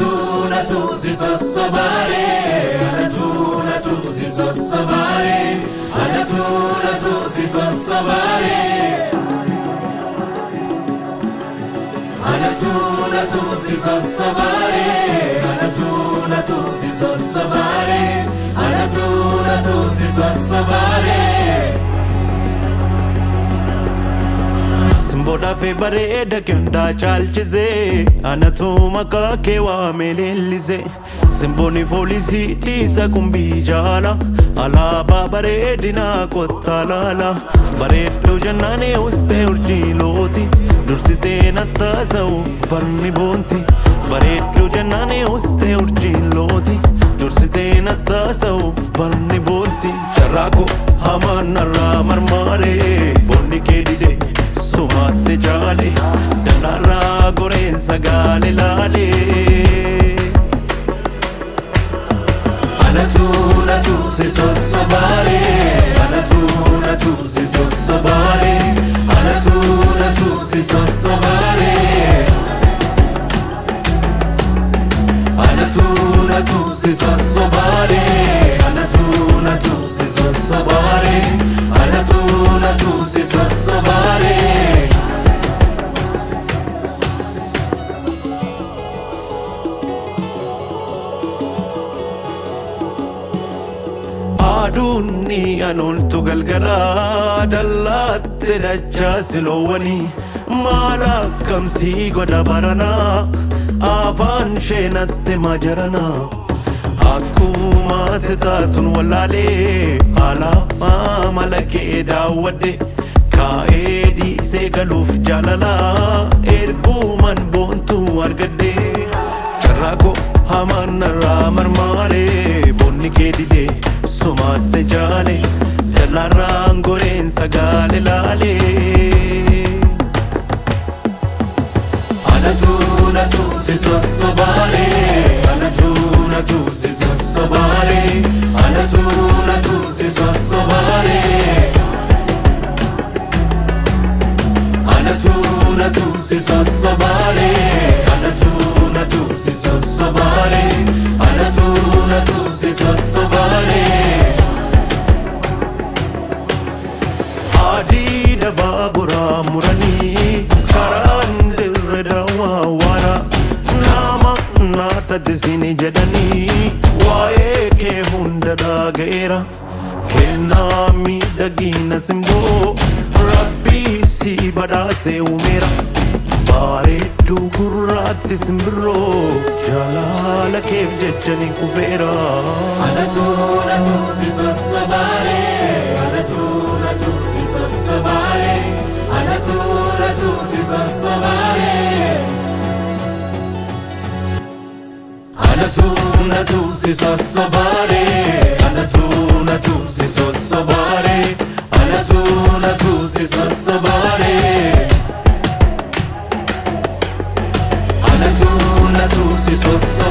anatu si sossobare, anatu si sossobare, anatu si sossobare, anatu si sossobare, anatu si sossobare, anatu si sossobare. Simboda pe bareda kyunda chalchize, anatu makake wa melelize. Simboni folisi lisa kumbijala, alaba baredina kotalala. Baredo jannane uste urjiloti, dursite nattaza uffanni bonti. Baredo jannane uste urjiloti, dursite nattaza uffanni bonti. Charako hamanarra marmare, bonni kedide sumatte jale, dalara goren sagale lale. Anatu si sossobare, anatu si sossobare, anatu si sossobare, anatu si sossobare, anatu si sossobare, anatu si sossobare. Adunni anoltu galgala dallatte dachaa silowwani maala kamsi goda barana afaan sheenatte majarana akkuma taatun wallaalee alaafaa malakee daawwadhe kaa'ee dhiisee galuuf jaalala erguman boontuu argadhe carraaqoo hamanarraa marmaaree bonni kee didee sumatte jale, dalaraan goreen sagale lale. Anatu si sossobare, anatu si sossobare, anatu si sossobare, anatu si sossobare, anatu si sossobare, anatu si sossobare. Adida babura murani karan dirda wawara nama nata disini jadani wae ke hunda dagera kenna mi dagina simbo rabbi si bada se umera bare du gurati simbro jalala ke jechani kufera. Anatu si sossobare, anatu si sossobare, anatu si sossobare, anatu si sossobare, anatu si sossobare, anatu si sossobare, anatu si sossobare.